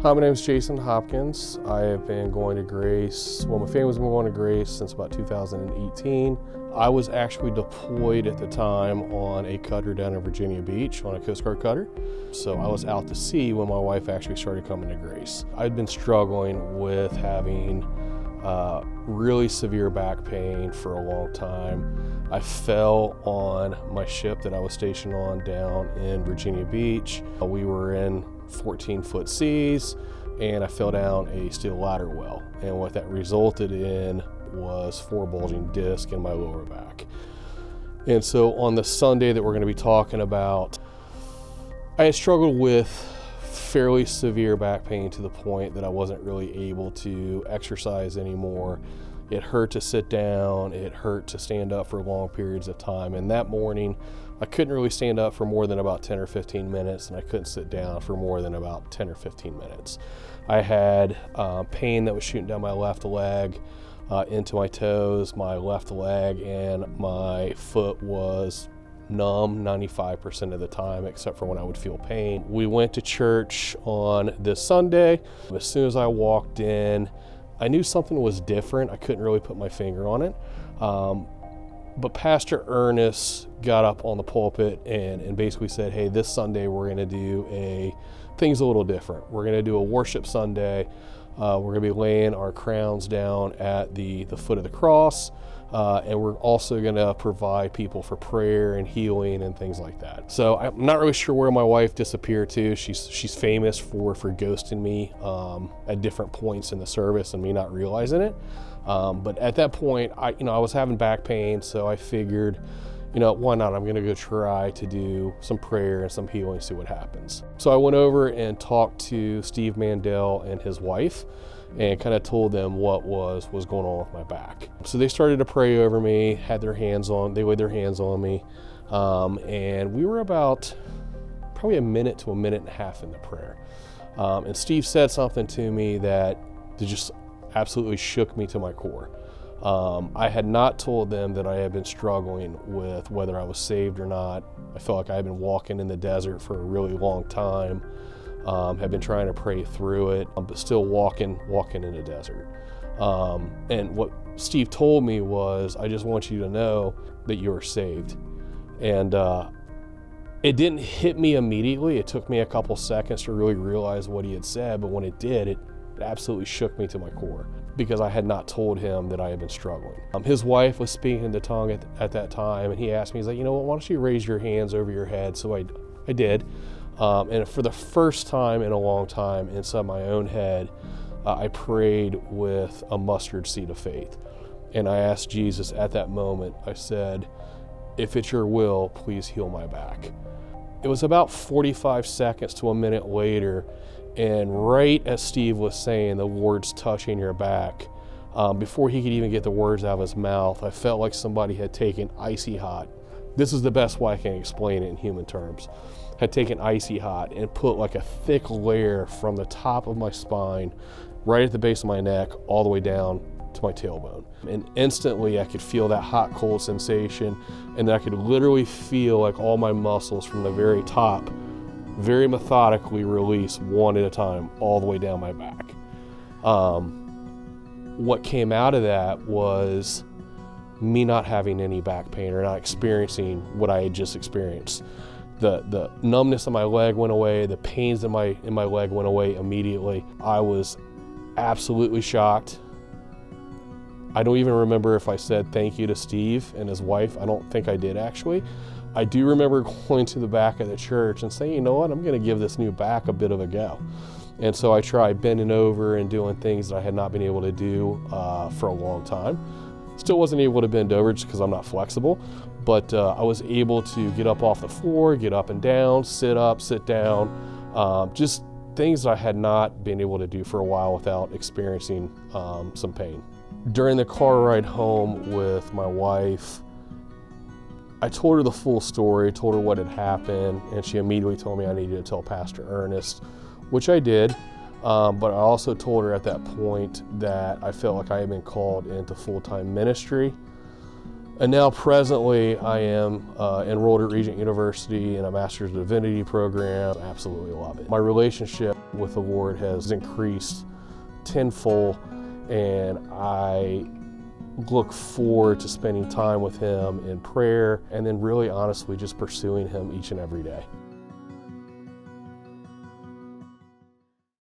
Hi, my name is Jason Hopkins. I have been going to Grace, my family's been going to Grace since about 2018. I was actually deployed at the time on a cutter down in Virginia Beach, on a Coast Guard cutter. So I was out to sea when my wife actually started coming to Grace. I'd been struggling with having really severe back pain for a long time. I fell on my ship that I was stationed on down in Virginia Beach. We were in 14-foot seas, and I fell down a steel ladder well. And what that resulted in was 4 bulging discs in my lower back. And so on the Sunday that we're going to be talking about, I had struggled with fairly severe back pain to the point that I wasn't really able to exercise anymore. It hurt to sit down, it hurt to stand up for long periods of time. And that morning, I couldn't really stand up for more than about 10 or 15 minutes, and I couldn't sit down for more than about 10 or 15 minutes. I had pain that was shooting down my left leg into my toes, my left leg, and my foot was numb 95% of the time, except for when I would feel pain. We went to church on this Sunday. As soon as I walked in, I knew something was different. I couldn't really put my finger on it. But Pastor Ernest got up on the pulpit and basically said, hey, this Sunday we're going to do things a little different. We're going to do a worship Sunday. We're going to be laying our crowns down at the foot of the cross. And we're also going to provide people for prayer and healing and things like that. So I'm not really sure where my wife disappeared to. She's famous for ghosting me at different points in the service and me not realizing it. But at that point, I was having back pain, so I figured, why not? I'm going to go try to do some prayer and some healing, see what happens. So I went over and talked to Steve Mandel and his wife, and kind of told them what was going on with my back. So they started to pray over me, they laid their hands on me, and we were about probably a minute to a minute and a half in the prayer. And Steve said something to me that just absolutely shook me to my core. I had not told them that I had been struggling with whether I was saved or not. I felt like I had been walking in the desert for a really long time. Have been trying to pray through it, but still walking in the desert. And what Steve told me was, I just want you to know that you are saved. And it didn't hit me immediately. It took me a couple seconds to really realize what he had said, but when it did, it absolutely shook me to my core because I had not told him that I had been struggling. His wife was speaking in the tongue at that time, and he asked me, he's like, why don't you raise your hands over your head? So I did. And for the first time in a long time inside my own head, I prayed with a mustard seed of faith. And I asked Jesus at that moment, I said, if it's your will, please heal my back. It was about 45 seconds to a minute later, and right as Steve was saying the words touching your back, before he could even get the words out of his mouth, I felt like somebody had taken icy hot. This is the best way I can explain it in human terms. Had taken icy hot and put like a thick layer from the top of my spine, right at the base of my neck, all the way down to my tailbone. And instantly I could feel that hot, cold sensation, and then I could literally feel like all my muscles from the very top very methodically release one at a time all the way down my back. What came out of that was me not having any back pain or not experiencing what I had just experienced. The numbness in my leg went away, the pains in my leg went away immediately. I was absolutely shocked. I don't even remember if I said thank you to Steve and his wife. I don't think I did actually. I do remember going to the back of the church and saying, you know what, I'm going to give this new back a bit of a go. And so I tried bending over and doing things that I had not been able to do for a long time. Still wasn't able to bend over just because I'm not flexible, but I was able to get up off the floor, get up and down, sit up, sit down, just things that I had not been able to do for a while without experiencing some pain. During the car ride home with my wife, I told her the full story, told her what had happened, and she immediately told me I needed to tell Pastor Ernest, which I did. But I also told her at that point that I felt like I had been called into full-time ministry. And now presently I am enrolled at Regent University in a Master's of Divinity program. I absolutely love it. My relationship with the Lord has increased tenfold, and I look forward to spending time with Him in prayer and then really honestly just pursuing Him each and every day.